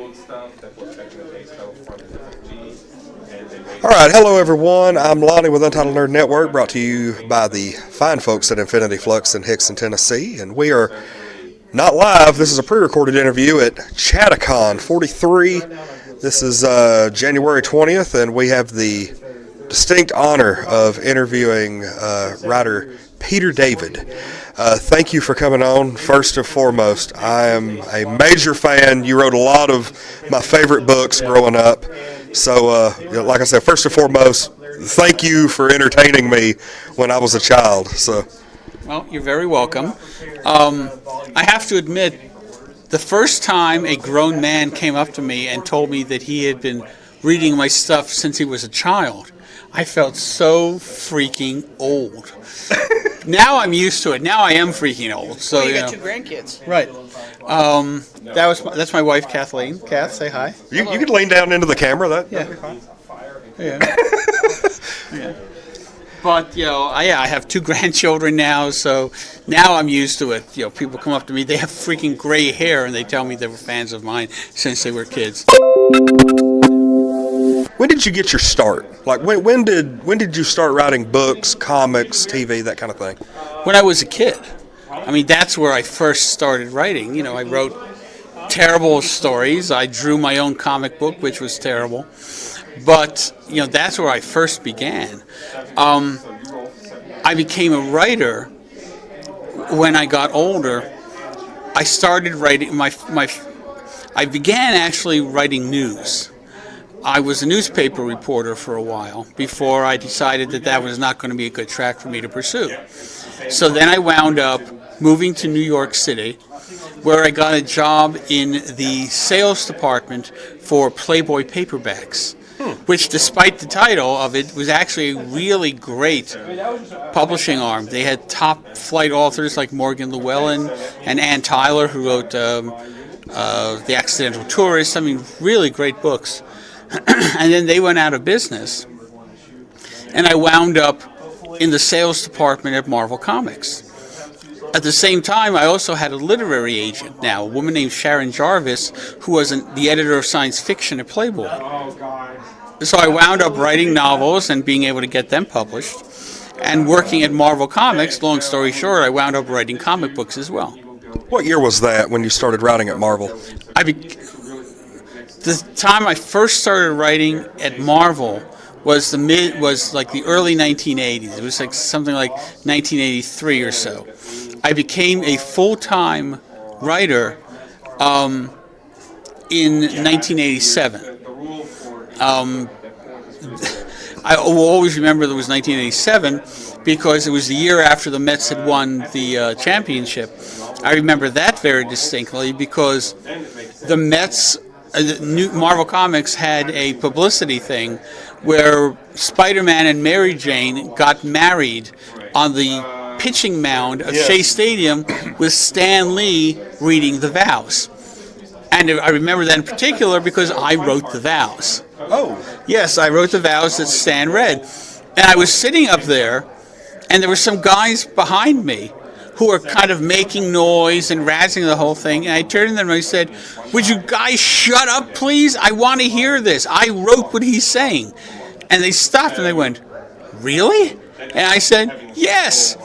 All right, hello everyone. I'm Lonnie with Untitled Nerd Network, brought to you by the fine folks at Infinity Flux in Hickson, Tennessee. And we are not live. This is a pre-recorded interview at Chattacon 43. This is January 20th, and we have the distinct honor of interviewing writer Peter David. Thank you for coming on. First and foremost, I am a major fan. You wrote a lot of my favorite books growing up. So, like I said, first and foremost, thank you for entertaining me when I was a child. So, well, you're very welcome. I have to admit, the first time a grown man came up to me and told me that he had been reading my stuff since he was a child, I felt so freaking old. Now I'm used to it. Now I am freaking old. So you got two grandkids, right? That's my wife, Kathleen. Kath, say hi. You could lean down into the camera. That'd be fine. Yeah. Yeah. But I have two grandchildren now, so now I'm used to it. People come up to me. They have freaking gray hair, and they tell me they were fans of mine since they were kids. When did you get your start? Like when did you start writing books, comics, TV, that kind of thing? When I was a kid. I mean, that's where I first started writing. I wrote terrible stories. I drew my own comic book, which was terrible. But, that's where I first began. I became a writer when I got older. I started writing I began actually writing news. I was a newspaper reporter for a while before I decided that was not going to be a good track for me to pursue. So then I wound up moving to New York City, where I got a job in the sales department for Playboy paperbacks, which, despite the title of it, was actually a really great publishing arm. They had top flight authors like Morgan Llewellyn and Ann Tyler, who wrote The Accidental Tourist. I mean, really great books. And then they went out of business, and I wound up in the sales department at Marvel Comics. At the same time, I also had a literary agent now, a woman named Sharon Jarvis, who was the editor of science fiction at Playboy. So I wound up writing novels and being able to get them published, and working at Marvel Comics. Long story short, I wound up writing comic books as well. What year was that when you started writing at Marvel? The time I first started writing at Marvel was like the early 1980s. It was like something like 1983 or so. I became a full-time writer in 1987. I will always remember that it was 1987 because it was the year after the Mets had won the championship. I remember that very distinctly because the Mets... Marvel Comics had a publicity thing where Spider-Man and Mary Jane got married on the pitching mound of Shea Stadium with Stan Lee reading the vows. And I remember that in particular because I wrote the vows. Oh. Yes, I wrote the vows that Stan read. And I was sitting up there, and there were some guys behind me who were kind of making noise and razzing the whole thing. And I turned to them and I said, "Would you guys shut up, please? I want to hear this. I wrote what he's saying." And they stopped and they went, "Really?" And I said, "Yes."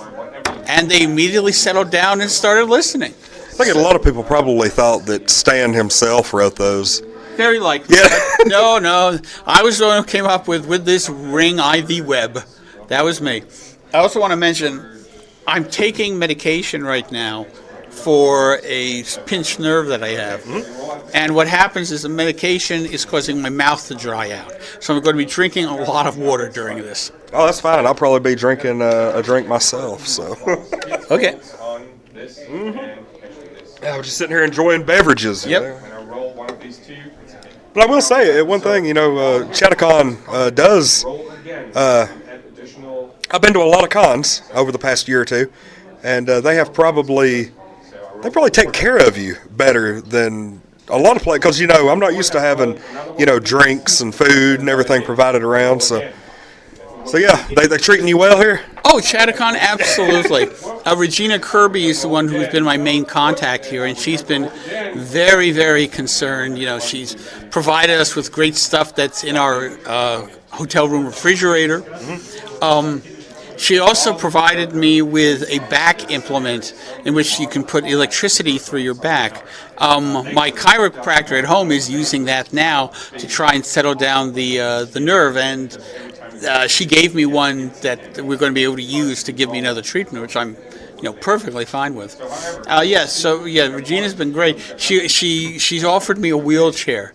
And they immediately settled down and started listening. I think a lot of people probably thought that Stan himself wrote those. Very likely. Yeah. No. I was the one who came up with this ring Ivy Web. That was me. I also want to mention, I'm taking medication right now for a pinched nerve that I have. Mm-hmm. And what happens is the medication is causing my mouth to dry out. So I'm going to be drinking a lot of water during this. Oh, that's fine. I'll probably be drinking a drink myself. So. Okay. Mm-hmm. I'm just sitting here enjoying beverages. Yep. But I will say one thing, Chattacon does... I've been to a lot of cons over the past year or two, and they probably take care of you better than a lot of places. Because I'm not used to having drinks and food and everything provided around. So So yeah, they're treating you well here? Oh, Chattacon, absolutely. Regina Kirby is the one who's been my main contact here, and she's been very, very concerned. You know, she's provided us with great stuff that's in our hotel room refrigerator. She also provided me with a back implement in which you can put electricity through your back. My chiropractor at home is using that now to try and settle down the nerve, and she gave me one that we're going to be able to use to give me another treatment, which I'm, perfectly fine with. Regina's been great. She's offered me a wheelchair,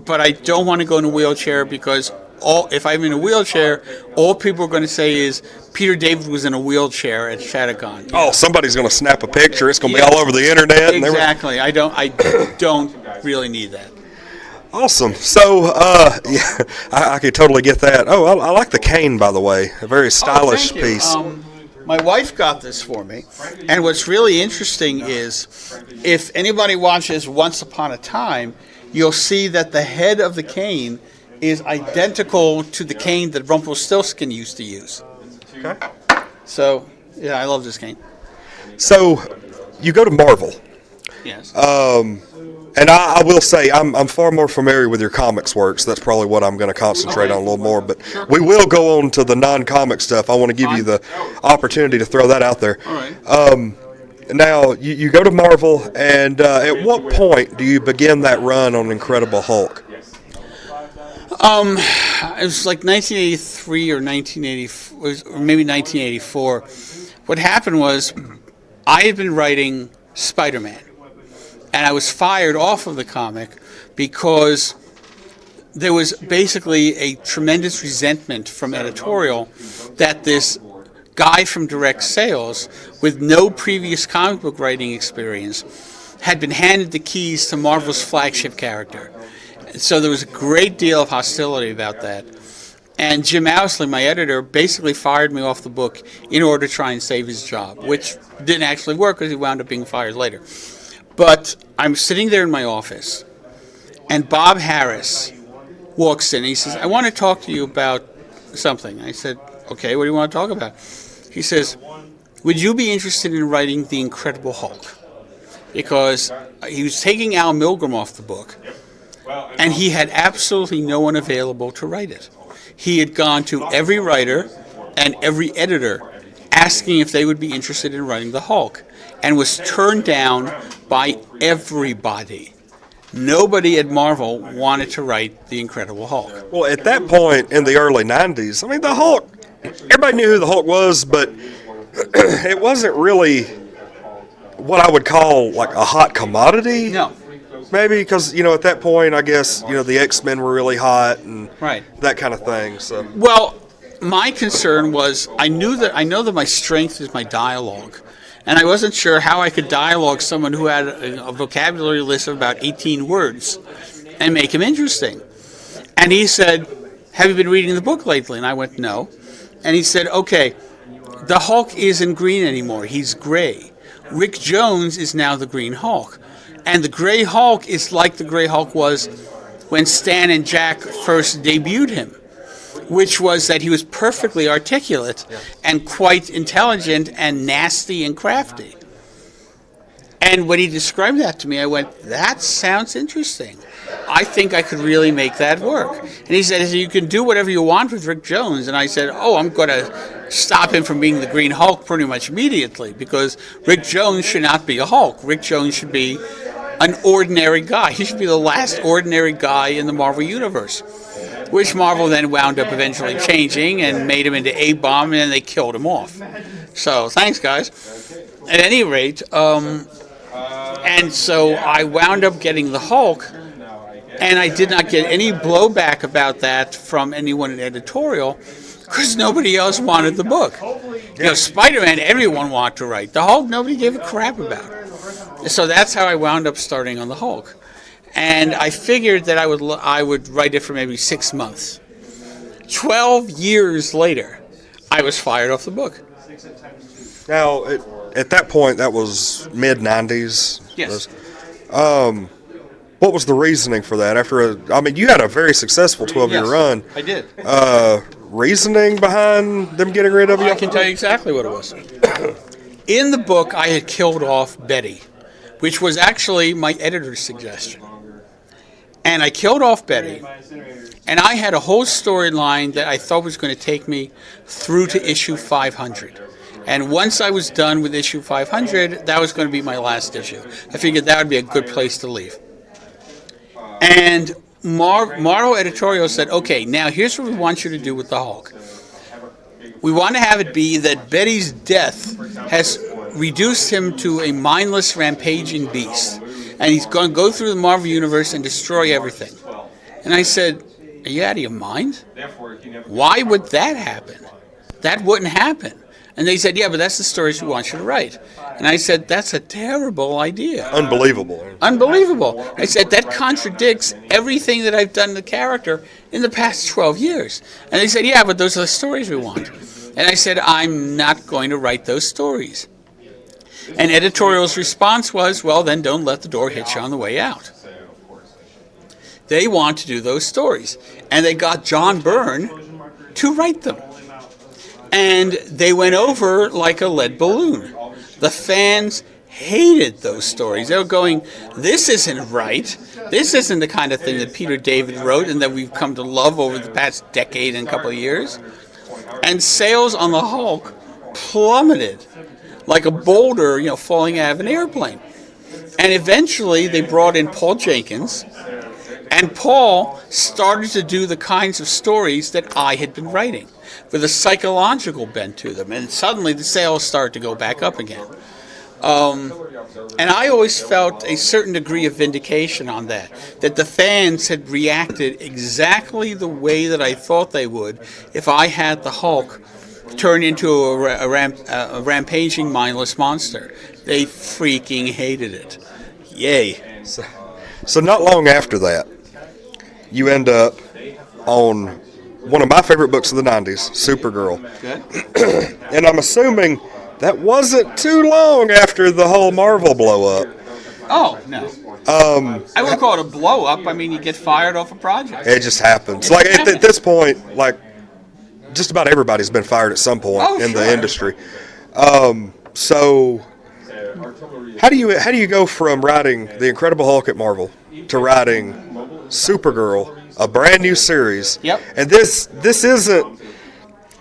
but I don't want to go in a wheelchair because if I'm in a wheelchair, all people are going to say is Peter David was in a wheelchair at Chattacon. Oh, somebody's going to snap a picture. It's going to be all over the internet. Exactly. I don't really need that. Awesome. So, I could totally get that. Oh, I like the cane, by the way. A very stylish piece. My wife got this for me, and what's really interesting is if anybody watches Once Upon a Time, you'll see that the head of the cane is identical to the cane that Rumpelstiltskin used to use. Okay. So, yeah, I love this cane. So, you go to Marvel. Yes. And I will say I'm far more familiar with your comics works. That's probably what I'm going to concentrate on a little more. But we will go on to the non-comic stuff. I want to give you the opportunity to throw that out there. All right. Now, you go to Marvel, and at what point do you begin that run on Incredible Hulk? It was like 1983 or 1984, or maybe 1984. What happened was I had been writing Spider-Man, and I was fired off of the comic because there was basically a tremendous resentment from editorial that this guy from direct sales with no previous comic book writing experience had been handed the keys to Marvel's flagship character. So there was a great deal of hostility about that. And Jim Owsley, my editor, basically fired me off the book in order to try and save his job, which didn't actually work because he wound up being fired later. But I'm sitting there in my office, and Bob Harris walks in, and he says, I want to talk to you about something. I said, okay, what do you want to talk about? He says, would you be interested in writing The Incredible Hulk? Because he was taking Al Milgrom off the book, and he had absolutely no one available to write it. He had gone to every writer and every editor asking if they would be interested in writing the Hulk, and was turned down by everybody. Nobody at Marvel wanted to write The Incredible Hulk. Well, at that point in the early 90s, I mean, the Hulk, everybody knew who the Hulk was, but it wasn't really what I would call like a hot commodity. No. Maybe because, at that point, I guess, the X-Men were really hot and Right. that kind of thing. So. Well, my concern was I know that my strength is my dialogue. And I wasn't sure how I could dialogue someone who had a vocabulary list of about 18 words and make him interesting. And he said, have you been reading the book lately? And I went, no. And he said, okay, the Hulk isn't green anymore. He's gray. Rick Jones is now the Green Hulk. And the Gray Hulk is like the Gray Hulk was when Stan and Jack first debuted him, which was that he was perfectly articulate and quite intelligent and nasty and crafty. And when he described that to me, I went, that sounds interesting. I think I could really make that work. And he said, you can do whatever you want with Rick Jones. And I said, I'm going to stop him from being the Green Hulk pretty much immediately, because Rick Jones should not be a Hulk. Rick Jones should be an ordinary guy. He should be the last ordinary guy in the Marvel Universe, which Marvel then wound up eventually changing and made him into A-Bomb, and then they killed him off. So, thanks, guys. At any rate, and so I wound up getting the Hulk, and I did not get any blowback about that from anyone in editorial, because nobody else wanted the book. Spider-Man, everyone wanted to write. The Hulk, nobody gave a crap about. So that's how I wound up starting on the Hulk. And I figured that I would write it for maybe 6 months. 12 years later, I was fired off the book. Now, at that point, that was mid-90s. Yes. What was the reasoning for that? You had a very successful 12-year run. I did. reasoning behind them getting rid of you? I can tell you exactly what it was. In the book, I had killed off Betty, which was actually my editor's suggestion. And I killed off Betty, and I had a whole storyline that I thought was going to take me through to issue 500. And once I was done with issue 500, that was going to be my last issue. I figured that would be a good place to leave. And Marvel Editorial said, okay, now here's what we want you to do with the Hulk. We want to have it be that Betty's death has reduced him to a mindless, rampaging beast. And he's going to go through the Marvel Universe and destroy everything. And I said, are you out of your mind? Why would that happen? That wouldn't happen. And they said, yeah, but that's the stories we want you to write. And I said, that's a terrible idea. Unbelievable. Unbelievable. I said, that contradicts everything that I've done to the character in the past 12 years. And they said, yeah, but those are the stories we want. And I said, I'm not going to write those stories. And editorial's response was, well, then don't let the door hit you on the way out. They want to do those stories. And they got John Byrne to write them. And they went over like a lead balloon. The fans hated those stories. They were going, this isn't right. This isn't the kind of thing that Peter David wrote and that we've come to love over the past decade and couple of years. And sales on the Hulk plummeted like a boulder, falling out of an airplane. And eventually they brought in Paul Jenkins, and Paul started to do the kinds of stories that I had been writing, with a psychological bent to them. And suddenly the sales started to go back up again. And I always felt a certain degree of vindication on that the fans had reacted exactly the way that I thought they would if I had the Hulk turn into a rampaging, mindless monster. They freaking hated it. Yay. So not long after that, you end up on one of my favorite books of the 90s, Supergirl. Good. And I'm assuming that wasn't too long after the whole Marvel blow up. Oh, no. I wouldn't call it a blow up. I mean, you get fired off a project. It just happens. Like at this point, like just about everybody's been fired at some point in the industry. So how do you go from writing The Incredible Hulk at Marvel to writing Supergirl, a brand new series? Yep. And this isn't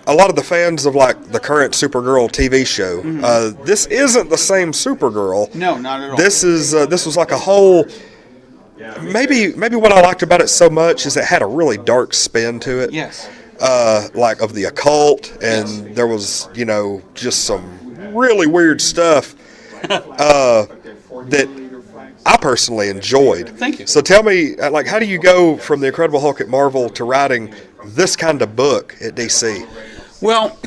a lot of the fans of like the current Supergirl TV show. Mm-hmm. This isn't the same Supergirl. No, not at all. This was like a whole. Maybe what I liked about it so much is it had a really dark spin to it. Yes. Like of the occult, and there was just some really weird stuff that I personally enjoyed. Thank you. So tell me, like, how do you go from The Incredible Hulk at Marvel to writing this kind of book at DC? Well,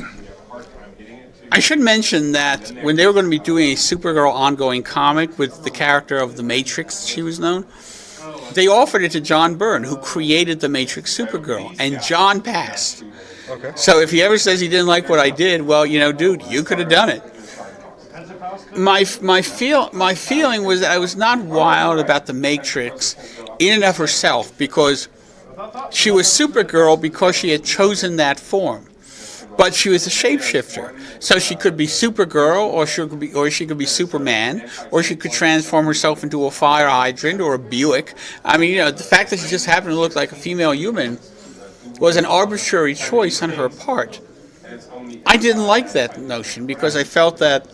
I should mention that when they were going to be doing a Supergirl ongoing comic with the character of the Matrix, she was known, they offered it to John Byrne, who created the Matrix Supergirl, and John passed. Okay. So if he ever says he didn't like what I did, well, dude, you could have done it. My feeling was that I was not wild about the Matrix in and of herself, because she was Supergirl because she had chosen that form. But she was a shapeshifter, so she could be Supergirl, or she could be Superman, or she could transform herself into a fire hydrant or a Buick. I mean, the fact that she just happened to look like a female human was an arbitrary choice on her part. I didn't like that notion because I felt that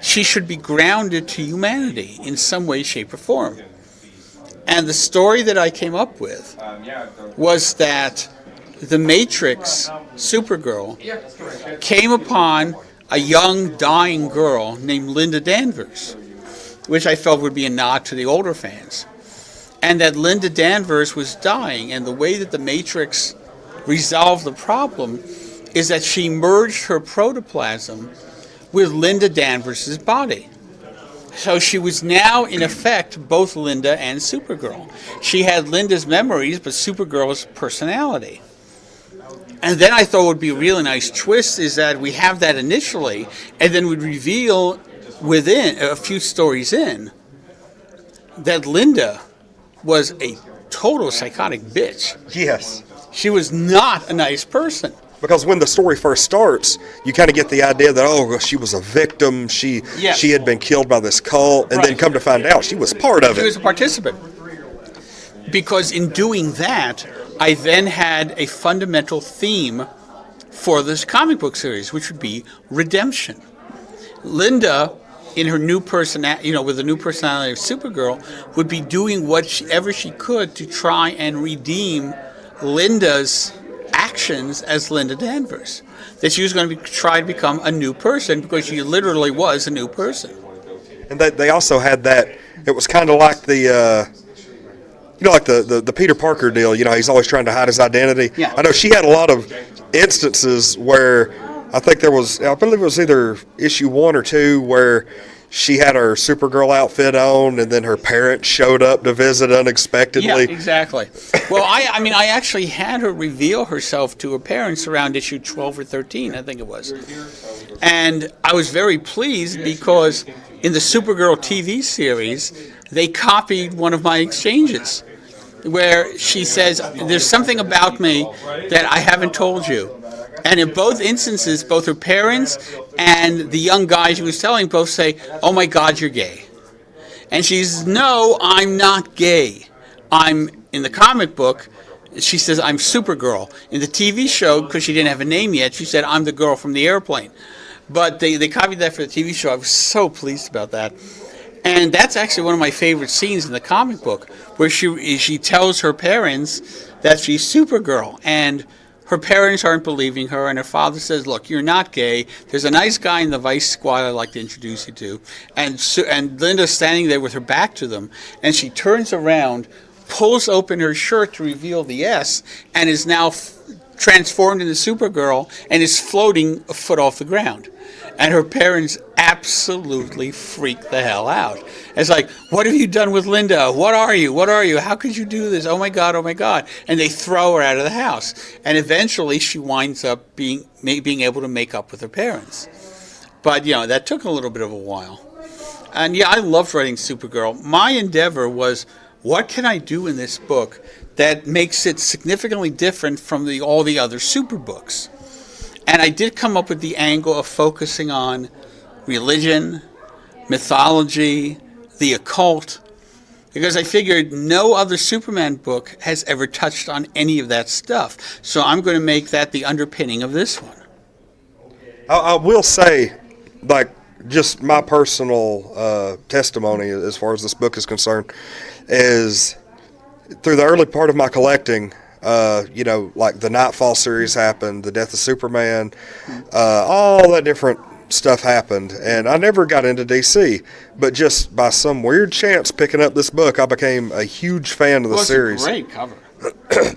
she should be grounded to humanity in some way, shape, or form. And the story that I came up with was that the Matrix Supergirl came upon a young, dying girl named Linda Danvers, which I felt would be a nod to the older fans. And that Linda Danvers was dying, and the way that the Matrix resolved the problem is that she merged her protoplasm with Linda Danvers' body. So she was now, in effect, both Linda and Supergirl. She had Linda's memories, but Supergirl's personality. And then I thought would be a really nice twist is that we have that initially, and then we'd reveal within a few stories in that Linda was a total psychotic bitch. Yes. She was not a nice person. Because when the story first starts, you kind of get the idea that, oh, she was a victim, she had been killed by this cult, and then come to find out she was part of it. She was a participant. Because in doing that, I then had a fundamental theme for this comic book series, which would be redemption. Linda, in her new personality, with the new personality of Supergirl, would be doing whatever she could to try and redeem Linda's actions as Linda Danvers. That she was going to try to become a new person because she literally was a new person. And they also had that. It was kind of like the the Peter Parker deal. He's always trying to hide his identity. Yeah. I know she had a lot of instances where I believe it was either issue 1 or 2 where she had her Supergirl outfit on, and then her parents showed up to visit unexpectedly. Yeah, exactly. Well, I actually had her reveal herself to her parents around issue 12 or 13, I think it was. And I was very pleased because in the Supergirl TV series, they copied one of my exchanges where she says, there's something about me that I haven't told you. And in both instances, both her parents and the young guy she was telling both say, oh my God, you're gay. And she says, no, I'm not gay. I'm, in the comic book, she says, I'm Supergirl. In the TV show, because she didn't have a name yet, she said, I'm the girl from the airplane. But they copied that for the TV show. I was so pleased about that. And that's actually one of my favorite scenes in the comic book, where she tells her parents that she's Supergirl. And her parents aren't believing her, and her father says, look, you're not gay. There's a nice guy in the Vice Squad I'd like to introduce you to. And Linda's standing there with her back to them, and she turns around, pulls open her shirt to reveal the S, and is now transformed into Supergirl and is floating a foot off the ground. And her parents absolutely freak the hell out. It's like, what have you done with Linda? What are you? What are you? How could you do this? Oh my God, oh my God. And they throw her out of the house. And eventually she winds up being able to make up with her parents. But, that took a little bit of a while. And I loved writing Supergirl. My endeavor was, what can I do in this book that makes it significantly different from all the other super books? And I did come up with the angle of focusing on religion, mythology, the occult, because I figured no other Superman book has ever touched on any of that stuff. So I'm going to make that the underpinning of this one. I will say, just my personal testimony as far as this book is concerned, is through the early part of my collecting, the Nightfall series happened, the Death of Superman, all that different stuff happened, and I never got into DC, but just by some weird chance picking up this book, I became a huge fan of the series. It's a great cover.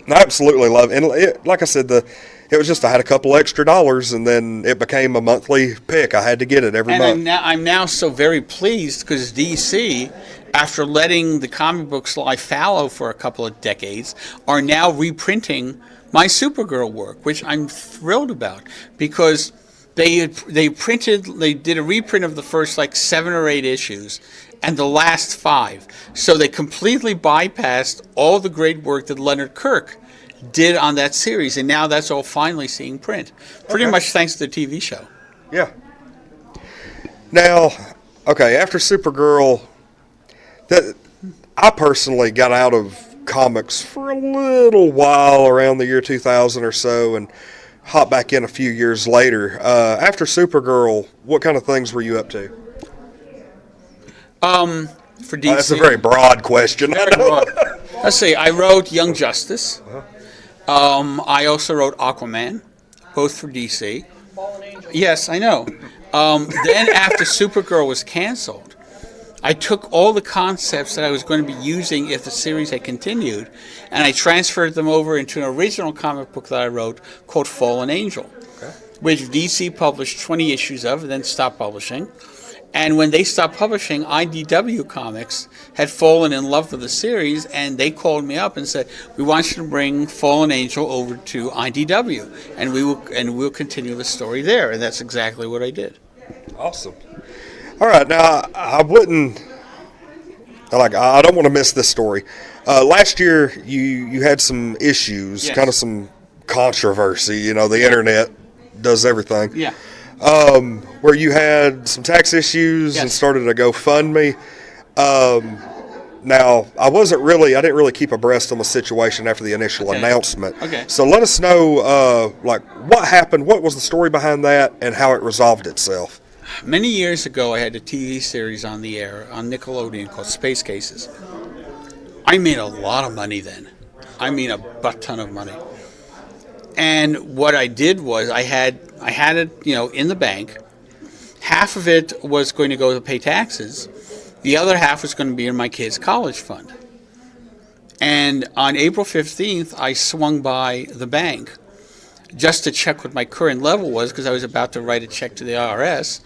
I absolutely love it. And like I said, it was just I had a couple extra dollars, and then it became a monthly pick. I had to get it every month. And I'm now so very pleased because DC, after letting the comic books lie fallow for a couple of decades, are now reprinting my Supergirl work, which I'm thrilled about because they did a reprint of the first 7 or 8 issues and the last 5. So they completely bypassed all the great work that Leonard Kirk did on that series, and now that's all finally seeing print. Pretty much thanks to the TV show. Yeah. Now, after Supergirl, I personally got out of comics for a little while around the year 2000 or so, and hopped back in a few years later. After Supergirl, what kind of things were you up to? For DC, that's a very broad question. Let's see. I wrote Young Justice. I also wrote Aquaman, both for DC. Yes, I know. Then after Supergirl was canceled, I took all the concepts that I was going to be using if the series had continued, and I transferred them over into an original comic book that I wrote called Fallen Angel, which DC published 20 issues of and then stopped publishing. And when they stopped publishing, IDW Comics had fallen in love with the series, and they called me up and said, we want you to bring Fallen Angel over to IDW, and we'll continue the story there. And that's exactly what I did. Awesome. All right, now I don't want to miss this story. Last year you had some issues, Yes. kind of some controversy. You know, the internet does everything. Yeah. Where you had some tax issues and started a GoFundMe. Now, I didn't really keep abreast on the situation after the initial announcement. Okay. So let us know, what happened, what was the story behind that, and how it resolved itself. Many years ago, I had a TV series on the air on Nickelodeon called Space Cases. I made a lot of money then. I mean, a butt ton of money. And what I did was I had it, in the bank. Half of it was going to go to pay taxes. The other half was going to be in my kids' college fund. And on April 15th, I swung by the bank just to check what my current level was, because I was about to write a check to the IRS,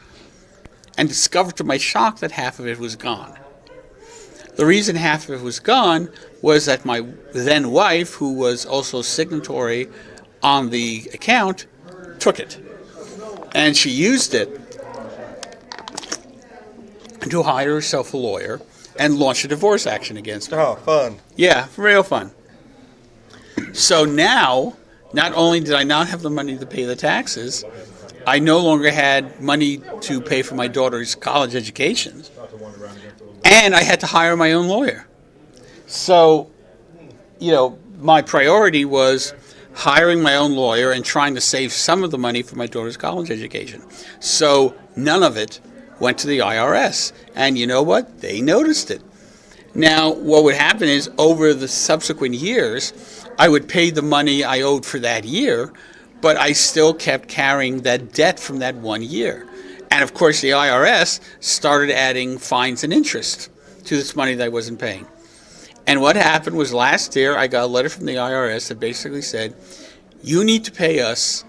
and discovered to my shock that half of it was gone. The reason half of it was gone was that my then wife, who was also signatory on the account, took it. And she used it to hire herself a lawyer and launch a divorce action against her. Oh, fun. Yeah, real fun. So now, not only did I not have the money to pay the taxes, I no longer had money to pay for my daughter's college education, and I had to hire my own lawyer. So, my priority was hiring my own lawyer and trying to save some of the money for my daughter's college education. So none of it went to the IRS. And you know what? They noticed it. Now, what would happen is over the subsequent years, I would pay the money I owed for that year, but I still kept carrying that debt from that 1 year. And of course, the IRS started adding fines and interest to this money that I wasn't paying. And what happened was last year, I got a letter from the IRS that basically said, you need to pay us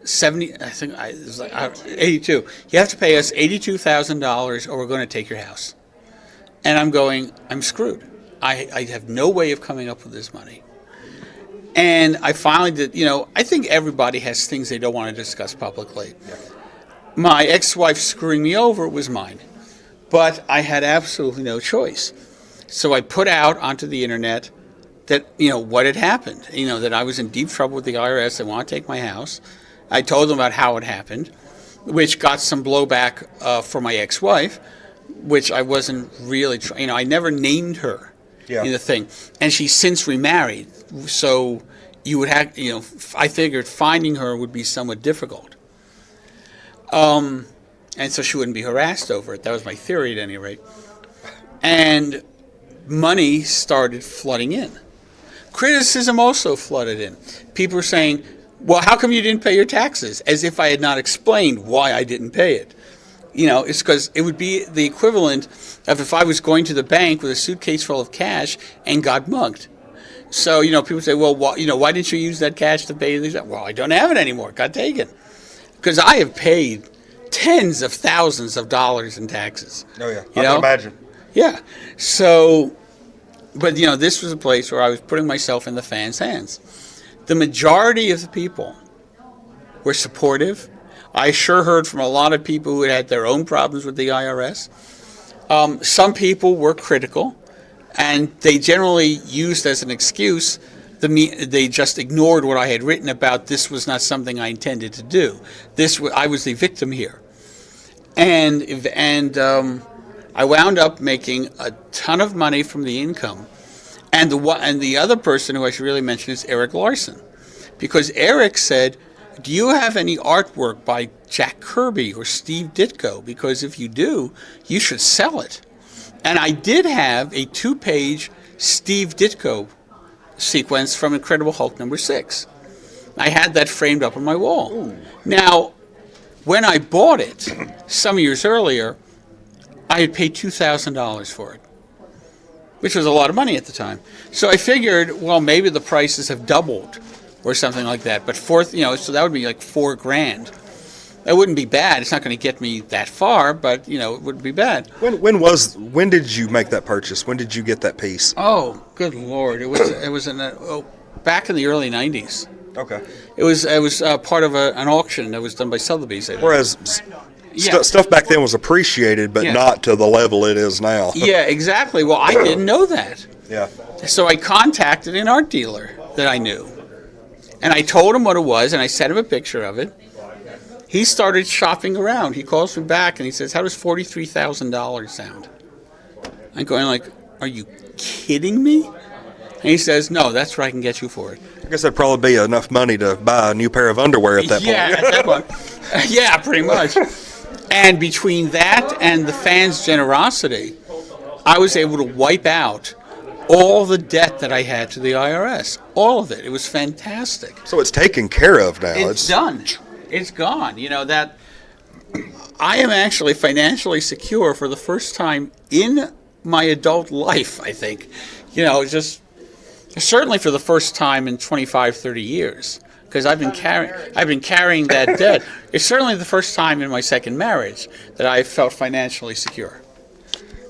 82. You have to pay us $82,000 or we're going to take your house. And I'm going, I'm screwed. I have no way of coming up with this money. And I finally did, I think everybody has things they don't want to discuss publicly. My ex-wife screwing me over was mine. But I had absolutely no choice. So I put out onto the internet that, what had happened. That I was in deep trouble with the IRS. They want to take my house. I told them about how it happened, which got some blowback for my ex-wife, which I wasn't really I never named her in the thing. And she's since remarried. So you would have, I figured finding her would be somewhat difficult. And so she wouldn't be harassed over it. That was my theory at any rate. And money started flooding in. Criticism also flooded in. People were saying, well, how come you didn't pay your taxes? As if I had not explained why I didn't pay it. It's because it would be the equivalent of if I was going to the bank with a suitcase full of cash and got mugged. So, people say, well, why didn't you use that cash to pay these? Well, I don't have it anymore. It got taken. Because I have paid tens of thousands of dollars in taxes. Oh, yeah. I can imagine. Yeah. So, but, this was a place where I was putting myself in the fans' hands. The majority of the people were supportive. I sure heard from a lot of people who had their own problems with the IRS. Some people were critical, and they generally used as an excuse, they just ignored what I had written about this was not something I intended to do. I was the victim here. And I wound up making a ton of money from the income. And the other person who I should really mention is Eric Larson. Because Eric said, do you have any artwork by Jack Kirby or Steve Ditko? Because if you do, you should sell it. And I did have a 2-page Steve Ditko sequence from Incredible Hulk #6. I had that framed up on my wall. Ooh. Now, when I bought it some years earlier, I had paid $2,000 for it, which was a lot of money at the time. So I figured, well, maybe the prices have doubled or something like that. But so that would be like $4,000. That wouldn't be bad. It's not going to get me that far, but it wouldn't be bad. When did you make that purchase? When did you get that piece? Oh, good Lord! It was back in the early '90s. Okay. It was part of an auction that was done by Sotheby's. Whereas stuff back then was appreciated, but not to the level it is now. Yeah, exactly. Well, I didn't know that. Yeah. So I contacted an art dealer that I knew. And I told him what it was, and I sent him a picture of it. He started shopping around. He calls me back, and he says, how does $43,000 sound? I'm going like, are you kidding me? And he says, no, that's what I can get you for it. I guess that'd probably be enough money to buy a new pair of underwear at that point. Yeah, at that point. Yeah, pretty much. And between that and the fans' generosity, I was able to wipe out all the debt that I had to the IRS. All of it. It was fantastic. So it's taken care of now. It's done. It's gone. That I am actually financially secure for the first time in my adult life, I think. Just certainly for the first time in 25, 30 years. Because I've been carrying that debt. It's certainly the first time in my second marriage that I felt financially secure.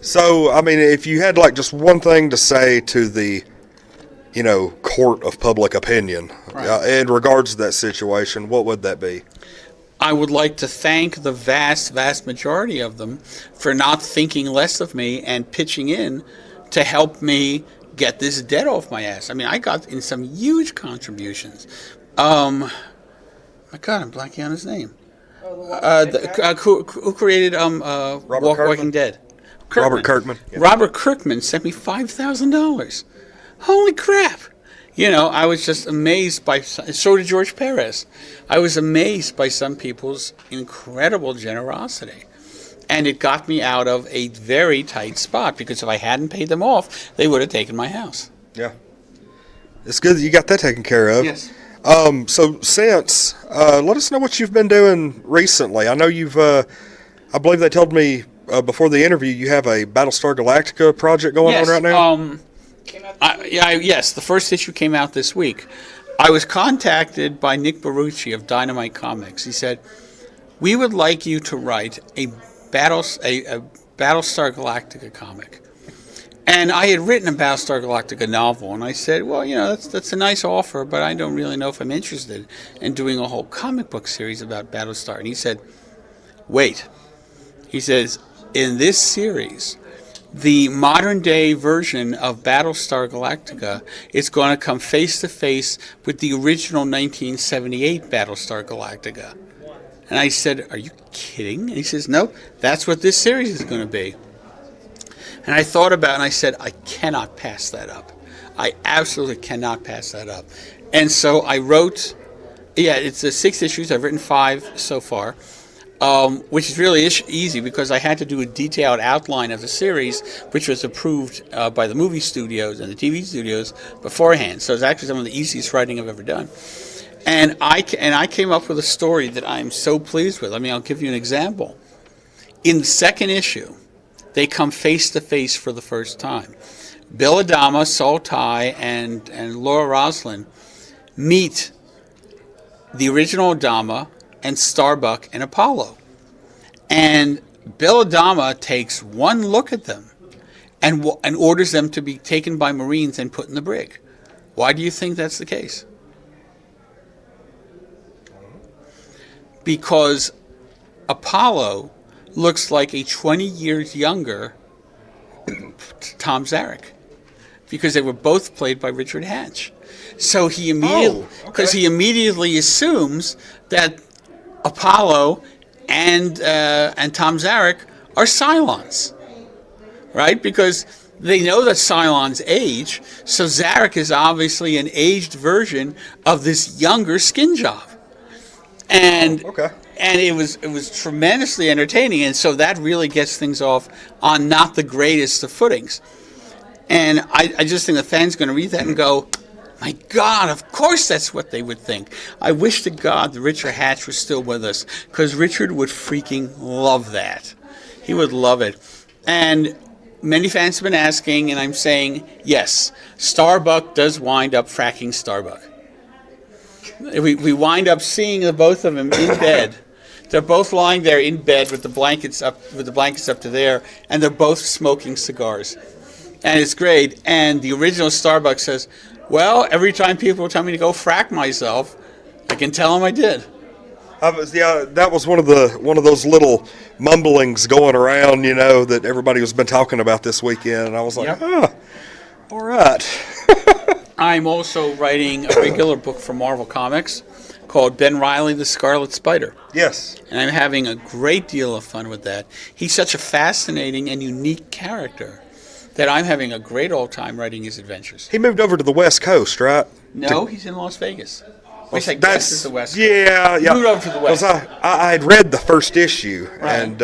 So, I mean, if you had like just one thing to say to the, court of public opinion in regards to that situation, what would that be? I would like to thank the vast, vast majority of them for not thinking less of me and pitching in to help me get this debt off my ass. I mean, I got in some huge contributions. My God, I'm blanking on his name. Who created Walking Dead? Robert Kirkman. Yeah. Robert Kirkman sent me $5,000. Holy crap! I was just amazed by. So did George Perez. I was amazed by some people's incredible generosity, and it got me out of a very tight spot. Because if I hadn't paid them off, they would have taken my house. Yeah, it's good that you got that taken care of. Yes. So since, let us know what you've been doing recently. I know you've, I believe they told me before the interview you have a Battlestar Galactica project going on right now. Yes, the first issue came out this week. I was contacted by Nick Barucci of Dynamite Comics. He said, we would like you to write a Battlestar Galactica comic. And I had written a Battlestar Galactica novel, and I said, well, that's a nice offer, but I don't really know if I'm interested in doing a whole comic book series about Battlestar. And he said, wait. He says, in this series, the modern-day version of Battlestar Galactica is going to come face-to-face with the original 1978 Battlestar Galactica. And I said, are you kidding? And he says, no, that's what this series is going to be. And I thought about it, and I said, I cannot pass that up. I absolutely cannot pass that up. And so I wrote, it's 6 issues. I've written 5 so far, which is really easy because I had to do a detailed outline of the series, which was approved by the movie studios and the TV studios beforehand. So it's actually some of the easiest writing I've ever done. And I came up with a story that I'm so pleased with. I mean, I'll give you an example. In the second issue, they come face-to-face for the first time. Bill Adama, Saul Tigh, and Laura Roslin meet the original Adama and Starbuck and Apollo. And Bill Adama takes one look at them and orders them to be taken by Marines and put in the brig. Why do you think that's the case? Because Apollo looks like a 20 years younger Tom Zarek, because they were both played by Richard Hatch. So he immediately assumes that Apollo and Tom Zarek are Cylons, right? Because they know that Cylons age, so Zarek is obviously an aged version of this younger skin job. And it was tremendously entertaining, and so that really gets things off on not the greatest of footings. And I just think the fans are going to read that and go, my God, of course that's what they would think. I wish to God that Richard Hatch was still with us, because Richard would freaking love that. He would love it. And many fans have been asking, and I'm saying, yes, Starbuck does wind up fracking Starbuck. We wind up seeing the both of them in bed. They're both lying there in bed with the blankets up to there, and they're both smoking cigars. And it's great. And the original Starbuck says, well, every time people tell me to go frack myself, I can tell them I did. That was one of those little mumblings going around, that everybody has been talking about this weekend. And I was like, all right. I'm also writing a regular book for Marvel Comics called Ben Reilly, the Scarlet Spider. Yes. And I'm having a great deal of fun with that. He's such a fascinating and unique character that I'm having a great old time writing his adventures. He moved over to the West Coast, right? No, he's in Las Vegas. Which I guess That's is the West Coast. Yeah. He moved over to the West. Because I had read the first issue, Right. and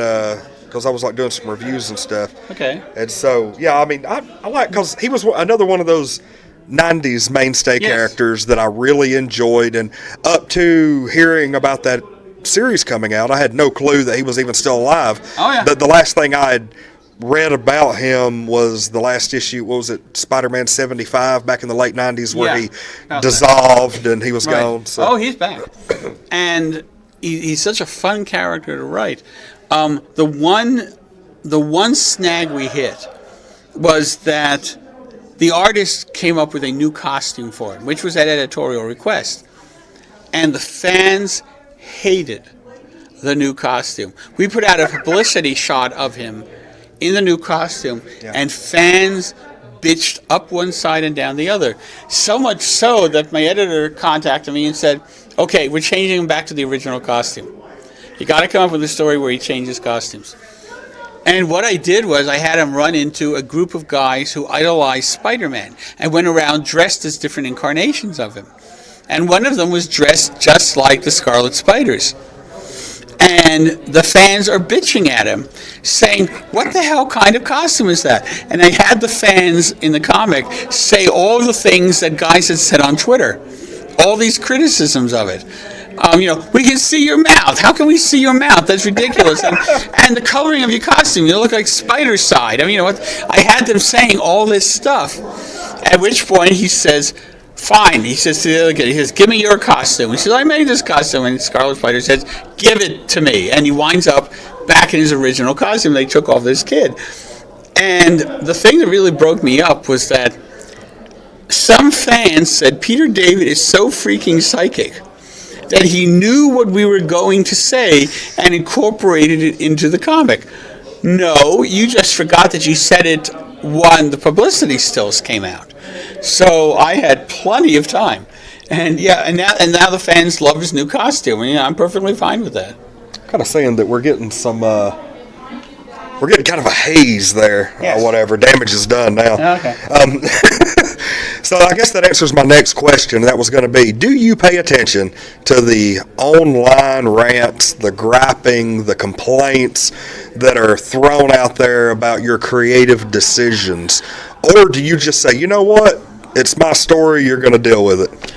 because I was like doing some reviews and stuff. Okay. And so, yeah, I mean, I like, because he was another one of those 90s mainstay Yes. characters that I really enjoyed, and up to hearing about that series coming out, I had no clue that he was even still alive. Oh, yeah. The last thing I had read about him was the last issue, what was it, Spider-Man 75 back in the late 90s, where Yeah, he about dissolved and he was Right. gone. So. Oh, he's back. And he's such a fun character to write. The one snag we hit was that the artist came up with a new costume for him, which was at editorial request. And the fans hated the new costume. We put out a publicity shot of him in the new costume, and fans bitched up one side and down the other. So much so that my editor contacted me and said, okay, we're changing him back to the original costume. You got to come up with a story where he changes costumes. And what I did was I had him run into a group of guys who idolized Spider-Man and went around dressed as different incarnations of him. And one of them was dressed just like the Scarlet Spiders. And the fans are bitching at him, saying, what the hell kind of costume is that? And I had the fans in the comic say all the things that guys had said on Twitter, all these criticisms of it. We can see your mouth. How can we see your mouth? That's ridiculous. And the coloring of your costume, you look like Spider-Side. I had them saying all this stuff, at which point he says, fine. He says to the other kid, he says, give me your costume. He says, I made this costume. And Scarlet Spider says, give it to me. And he winds up back in his original costume they took off this kid. And the thing that really broke me up was that some fans said Peter David is so freaking psychic that he knew what we were going to say and incorporated it into the comic. No, you just forgot that you said it when the publicity stills came out. So I had plenty of time. And now the fans love his new costume. And I'm perfectly fine with that. Kind of saying that we're getting some, we're getting kind of a haze there, Yes. or whatever. Damage is done now. Okay. So I guess that answers my next question. That was going to be, do you pay attention to the online rants, the griping, the complaints that are thrown out there about your creative decisions? Or do you just say, you know what, it's my story, you're going to deal with it?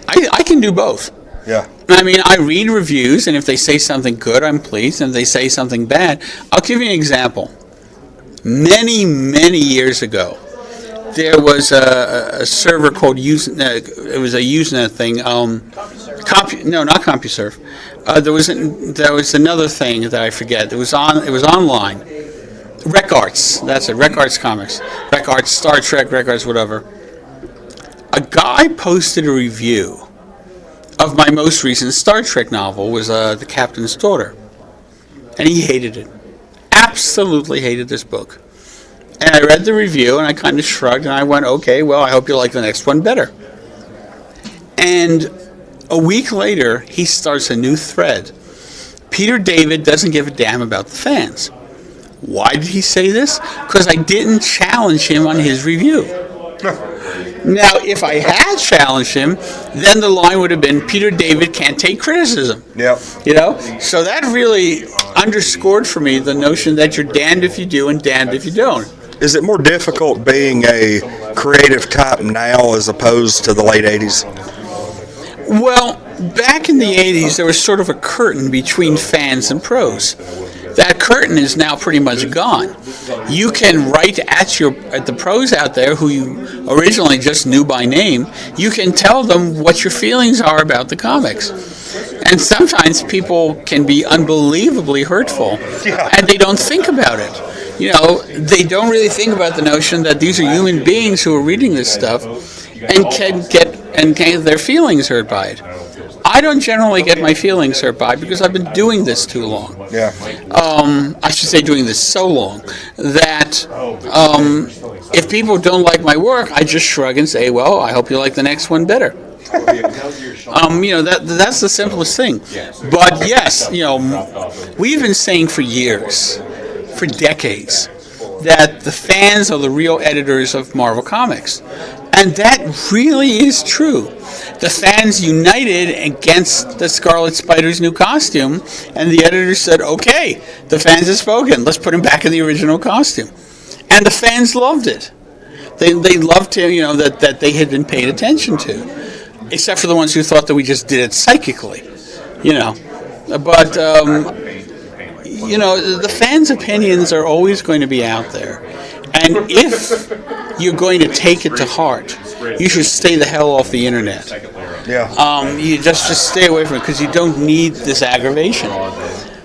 I can do both. Yeah. I read reviews, and if they say something good, I'm pleased. And if they say something bad, I'll give you an example. Many, many years ago, there was a server called it was a Usenet thing. Not CompuServe. There was another thing that I forget. It was online. Rec Arts. That's it. Rec Arts Comics. Rec Arts, Star Trek, Rec Arts, whatever. A guy posted a review of my most recent Star Trek novel, was The Captain's Daughter. And he hated it. Absolutely hated this book. And I read the review, and I kind of shrugged, and I went, okay, well, I hope you like the next one better. And a week later, he starts a new thread. Peter David doesn't give a damn about the fans. Why did he say this? Because I didn't challenge him on his review. Now, if I had challenged him, then the line would have been, Peter David can't take criticism. Yep. So that really underscored for me the notion that you're damned if you do and damned if you don't. Is it more difficult being a creative type now as opposed to the late 80s? Well, back in the 80s, there was sort of a curtain between fans and pros. That curtain is now pretty much gone. You can write at the pros out there who you originally just knew by name. You can tell them what your feelings are about the comics. And sometimes people can be unbelievably hurtful, and they don't think about it. They don't really think about the notion that these are human beings who are reading this stuff and can get their feelings hurt by it. I don't generally get my feelings hurt by it because I've been doing this too long. Yeah. I should say doing this so long that if people don't like my work, I just shrug and say, well, I hope you like the next one better. That's the simplest thing. But yes, we've been saying for years, for decades, that the fans are the real editors of Marvel Comics. And that really is true. The fans united against the Scarlet Spider's new costume, and the editors said, okay, the fans have spoken, let's put him back in the original costume. And the fans loved it. They loved him, that they had been paid attention to. Except for the ones who thought that we just did it psychically, But, the fans' opinions are always going to be out there. And if you're going to take it to heart, you should stay the hell off the internet. Yeah. You just stay away from it because you don't need this aggravation.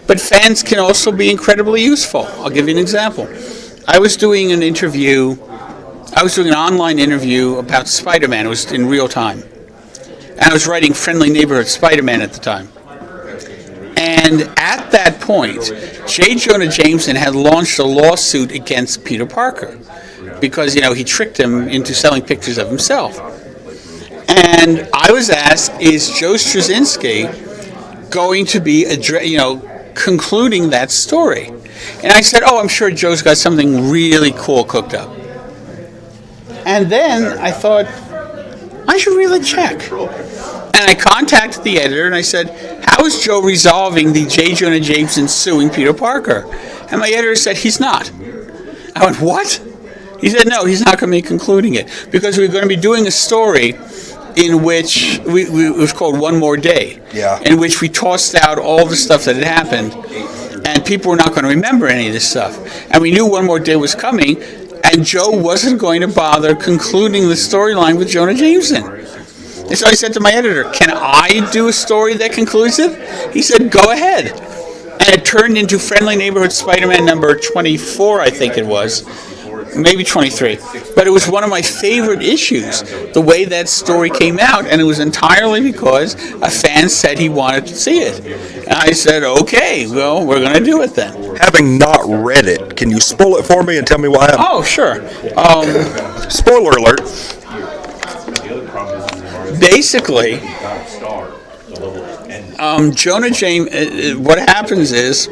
But fans can also be incredibly useful. I'll give you an example. I was doing an online interview about Spider-Man. It was in real time. And I was writing Friendly Neighborhood Spider-Man at the time. And at that point, J. Jonah Jameson had launched a lawsuit against Peter Parker because, he tricked him into selling pictures of himself. And I was asked, is Joe Straczynski going to be, concluding that story? And I said, I'm sure Joe's got something really cool cooked up. And then I thought, I should really check. And I contacted the editor and I said, how is Joe resolving the J. Jonah Jameson suing Peter Parker? And my editor said, he's not. I went, what? He said, no, he's not going to be concluding it because we're going to be doing a story in which it was called One More Day, in which we tossed out all the stuff that had happened, and people were not going to remember any of this stuff. And we knew One More Day was coming, and Joe wasn't going to bother concluding the storyline with Jonah Jameson. And so I said to my editor, can I do a story that concludes it? He said, go ahead. And it turned into Friendly Neighborhood Spider-Man number 24, I think it was. Maybe 23. But it was one of my favorite issues, the way that story came out, and it was entirely because a fan said he wanted to see it. And I said, okay, well, we're going to do it then. Having not read it, can you spoil it for me and tell me what happened? Oh, sure. Spoiler alert. Basically, Jonah James. What happens is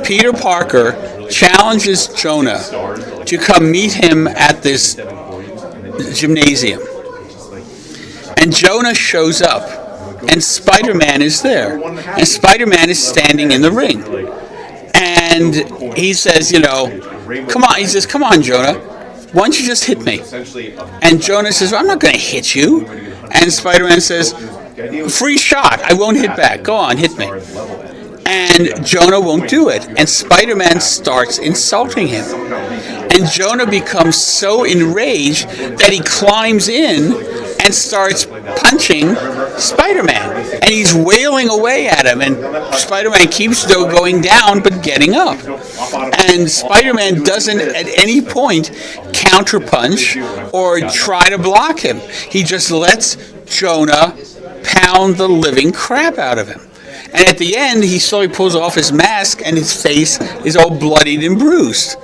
Peter Parker challenges Jonah to come meet him at this gymnasium, and Jonah shows up, and Spider-Man is there, and Spider-Man is standing in the ring, and he says, come on. He says, come on, Jonah. Why don't you just hit me? And Jonah says, well, I'm not going to hit you. And Spider-Man says, free shot. I won't hit back. Go on, hit me. And Jonah won't do it. And Spider-Man starts insulting him. And Jonah becomes so enraged that he climbs in and starts punching Spider-Man. And he's wailing away at him. And Spider-Man keeps going down but getting up. And Spider-Man doesn't at any point counterpunch or try to block him. He just lets Jonah pound the living crap out of him. And at the end, he slowly pulls off his mask and his face is all bloodied and bruised.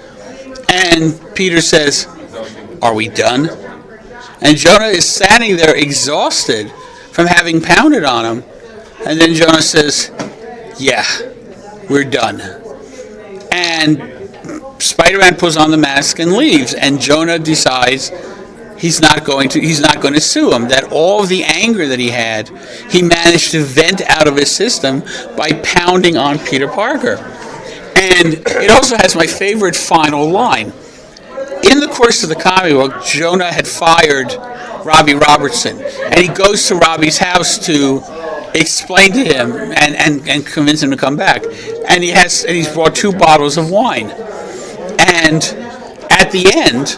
And Peter says, are we done? And Jonah is standing there exhausted from having pounded on him. And then Jonah says, yeah, we're done. And Spider-Man pulls on the mask and leaves. And Jonah decides he's not going to sue him. That all of the anger that he had, he managed to vent out of his system by pounding on Peter Parker. And it also has my favorite final line. In the course of the comic book, Jonah had fired Robbie Robertson, and he goes to Robbie's house to explain to him and convince him to come back. And he's brought 2 bottles of wine. And at the end,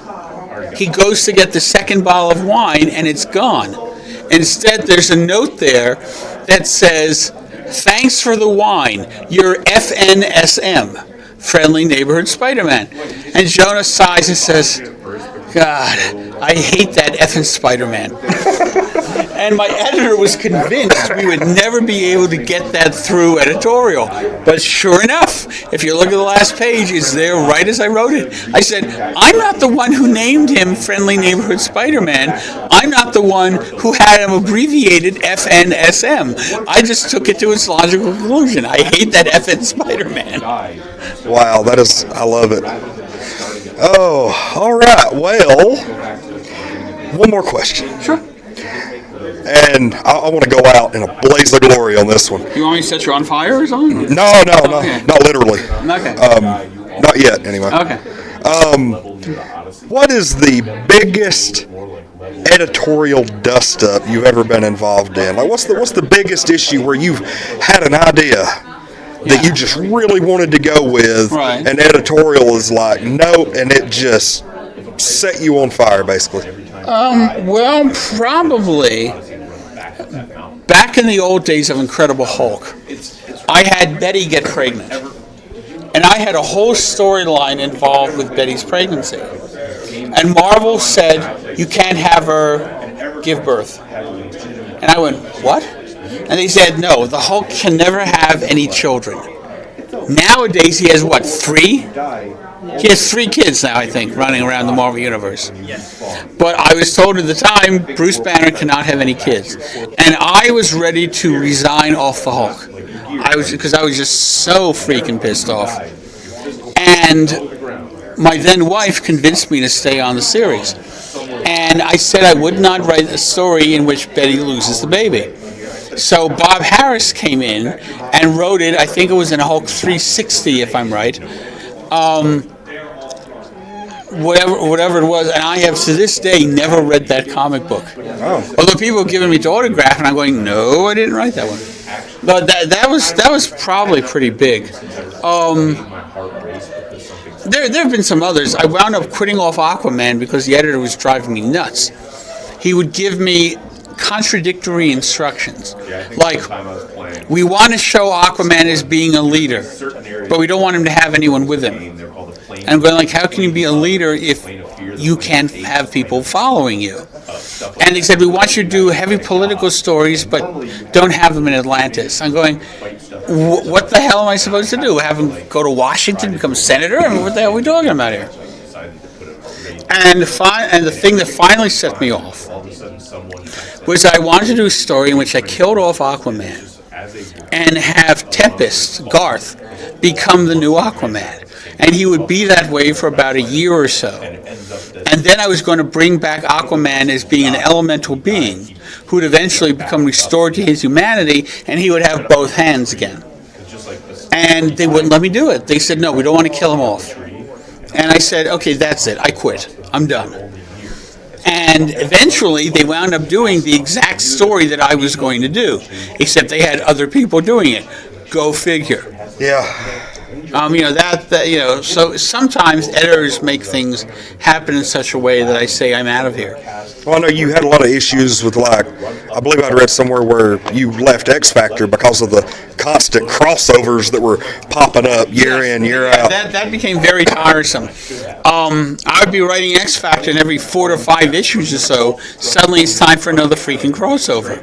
he goes to get the second bottle of wine, and it's gone. Instead, there's a note there that says, thanks for the wine, you're FNSM. Friendly Neighborhood Spider-Man. And Jonah sighs and says, God, I hate that effing Spider-Man. And my editor was convinced we would never be able to get that through editorial. But sure enough, if you look at the last page, it's there right as I wrote it. I said, I'm not the one who named him Friendly Neighborhood Spider-Man. I'm not the one who had him abbreviated FNSM. I just took it to its logical conclusion. I hate that FN Spider-Man. Wow, I love it. Oh, all right. Well, one more question. Sure. And I want to go out in a blaze of glory on this one. You want me to set you on fire or something? No, Okay. not literally. Okay. Not yet, anyway. Okay. What is the biggest editorial dust-up you've ever been involved in? Like, what's the biggest issue where you've had an idea that you just really wanted to go with, right, and editorial is like, nope, and it just set you on fire, basically? Well, probably back in the old days of Incredible Hulk, I had Betty get pregnant. And I had a whole storyline involved with Betty's pregnancy. And Marvel said, you can't have her give birth. And I went, what? And they said, no, the Hulk can never have any children. Nowadays, he has, what, 3? He has 3 kids now, I think, running around the Marvel Universe. But I was told at the time, Bruce Banner cannot have any kids. And I was ready to resign off the Hulk. Because I was just so freaking pissed off. And my then wife convinced me to stay on the series. And I said I would not write a story in which Betty loses the baby. So Bob Harris came in and wrote it. I think it was in Hulk 360, if I'm right. Whatever it was, and I have to this day never read that comic book. Oh. Although people have given me the autograph, and I'm going, no, I didn't write that one. But that was probably pretty big. There have been some others. I wound up quitting off Aquaman because the editor was driving me nuts. He would give me contradictory instructions. Like, we want to show Aquaman as being a leader, but we don't want him to have anyone with him. And I'm going, like, how can you be a leader if you can't have people following you? And they said, we want you to do heavy political stories, but don't have them in Atlantis. I'm going, what the hell am I supposed to do? Have him go to Washington, become senator? I mean, what the hell are we talking about here? And the thing that finally set me off was I wanted to do a story in which I killed off Aquaman and have Tempest, Garth, become the new Aquaman. And he would be that way for about a year or so. And then I was going to bring back Aquaman as being an elemental being who would eventually become restored to his humanity, and he would have both hands again. And they wouldn't let me do it. They said, no, we don't want to kill him off. And I said, okay, that's it. I quit. I'm done. And eventually they wound up doing the exact story that I was going to do, except they had other people doing it. Go figure. Yeah. So sometimes editors make things happen in such a way that I say I'm out of here. Well, I know you had a lot of issues with, like, I believe I'd read somewhere where you left X Factor because of the constant crossovers that were popping up year in, year out. That became very tiresome. I would be writing X Factor, and every 4 to 5 issues or so, suddenly it's time for another freaking crossover,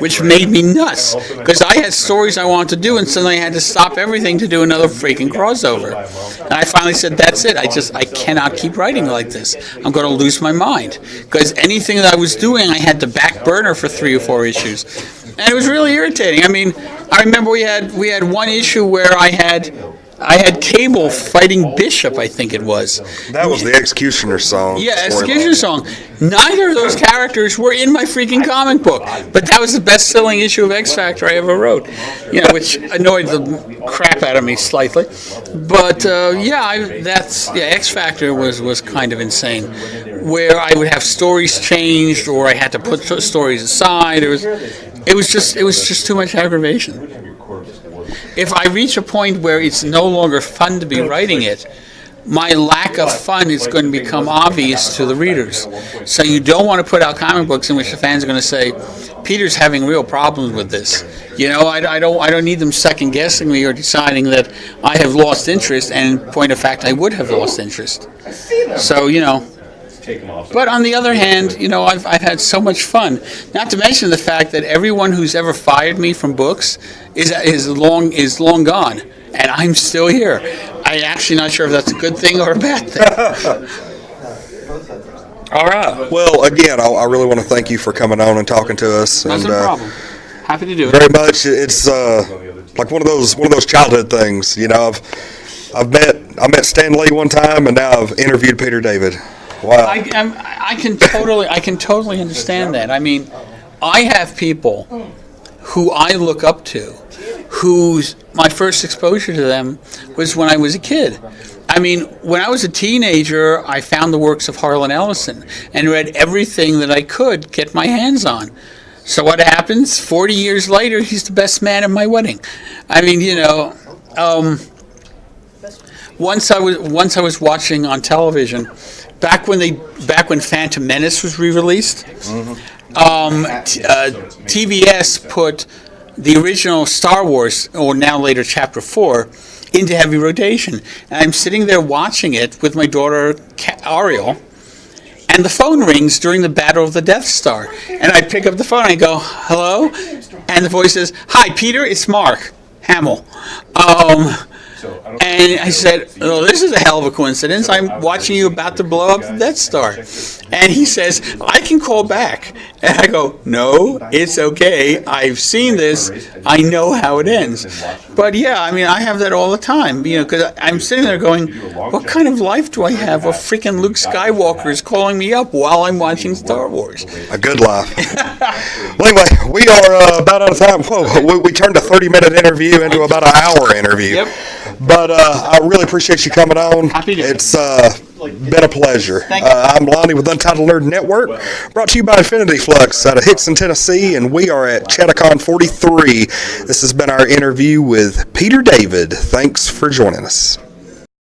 which made me nuts, because I had stories I wanted to do, and suddenly I had to stop everything to do another freaking crossover. And I finally said, that's it. I cannot keep writing like this. I'm going to lose my mind, because anything that I was doing, I had to back burner for 3 or 4 issues. And it was really irritating. I mean, I remember we had one issue where I had Cable fighting Bishop, I think it was. That was the Executioner song. Yeah, Executioner song. Neither of those characters were in my freaking comic book, but that was the best-selling issue of X Factor I ever wrote. Which annoyed the crap out of me slightly. But X Factor was kind of insane, where I would have stories changed, or I had to put stories aside. It was just too much aggravation. If I reach a point where it's no longer fun to be writing it, my lack of fun is going to become obvious to the readers. So you don't want to put out comic books in which the fans are going to say, Peter's having real problems with this. I don't need them second guessing me or deciding that I have lost interest, and in point of fact I would have lost interest. So, But on the other hand, I've had so much fun. Not to mention the fact that everyone who's ever fired me from books is long gone, and I'm still here. I'm actually not sure if that's a good thing or a bad thing. All right. Well, again, I really want to thank you for coming on and talking to us. That's no problem. Happy to do it. Very much. It's like one of those childhood things. I met Stan Lee one time, and now I've interviewed Peter David. Wow. I can totally understand that. I mean, I have people who I look up to, my first exposure to them was when I was a kid. I mean, when I was a teenager, I found the works of Harlan Ellison and read everything that I could get my hands on. So what happens? 40 years later, he's the best man at my wedding. I mean, once I was watching on television, back when Phantom Menace was re-released, TBS put the original Star Wars, or now later Chapter 4, into heavy rotation. And I'm sitting there watching it with my daughter Ariel, and the phone rings during the Battle of the Death Star. And I pick up the phone and I go, "Hello?" And the voice says, "Hi, Peter, it's Mark Hamill." And I said, "Oh, this is a hell of a coincidence. I'm watching you about to blow up the Death Star." And he says, "I can call back." And I go, "No, it's okay. I've seen this. I know how it ends." But yeah, I mean, I have that all the time, because I'm sitting there going, what kind of life do I have? A freaking Luke Skywalker is calling me up while I'm watching Star Wars. A good life. Well, anyway, we are about out of time. Whoa, we turned a 30-minute interview into about an hour interview. Yep. But I really appreciate you coming on. Happy to. It's been a pleasure. I'm Lonnie with Untitled Nerd Network, brought to you by Infinity Flux out of Hickson, Tennessee, and we are at Chattacon 43. This has been our interview with Peter David. Thanks for joining us.